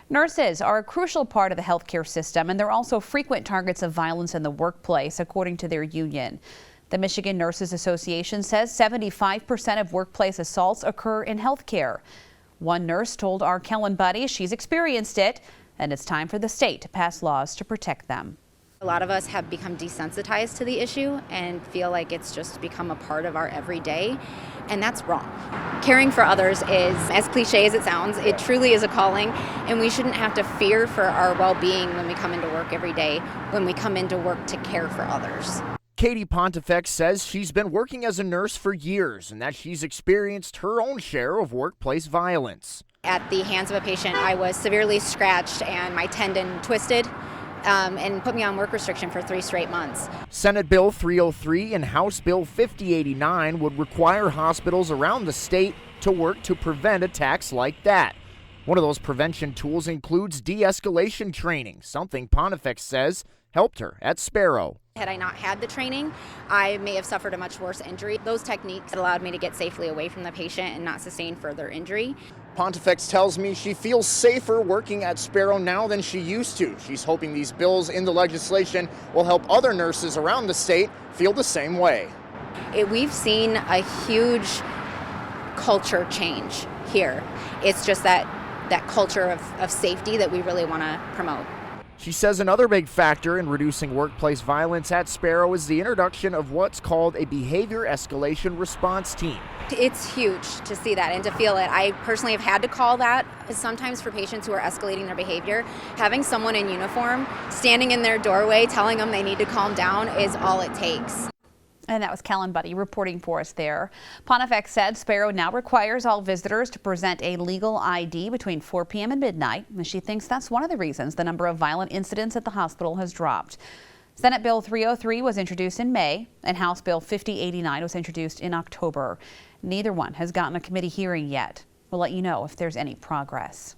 Nurses are a crucial part of the healthcare system, and they're also frequent targets of violence in the workplace, according to their union. The Michigan Nurses Association says 75% of workplace assaults occur in healthcare. One nurse told our Kellen Buddy she's experienced it, and it's time for the state to pass laws to protect them. A lot of us have become desensitized to the issue and feel like it's just become a part of our everyday, and that's wrong. Caring for others is, as cliche as it sounds, it truly is a calling, and we shouldn't have to fear for our well-being when we come into work every day, when we come into work to care for others. Katie Pontifex says she's been working as a nurse for years and that she's experienced her own share of workplace violence. At the hands of a patient, I was severely scratched and my tendon twisted. And put me on work restriction for 3 straight months. Senate Bill 303 and House Bill 5089 would require hospitals around the state to work to prevent attacks like that. One of those prevention tools includes de-escalation training, something Pontifex says helped her at Sparrow. Had I not had the training, I may have suffered a much worse injury. Those techniques allowed me to get safely away from the patient and not sustain further injury. Pontifex tells me she feels safer working at Sparrow now than she used to. She's hoping these bills in the legislation will help other nurses around the state feel the same way. We've seen a huge culture change here. It's just that culture of safety that we really want to promote. She says another big factor in reducing workplace violence at Sparrow is the introduction of what's called a behavior escalation response team. It's huge to see that and to feel it. I personally have had to call that sometimes for patients who are escalating their behavior. Having someone in uniform standing in their doorway telling them they need to calm down is all it takes. And that was Kellen Buddy reporting for us there. Pontifex said Sparrow now requires all visitors to present a legal ID between 4 p.m. and midnight. And she thinks that's one of the reasons the number of violent incidents at the hospital has dropped. Senate Bill 303 was introduced in May, and House Bill 5089 was introduced in October. Neither one has gotten a committee hearing yet. We'll let you know if there's any progress.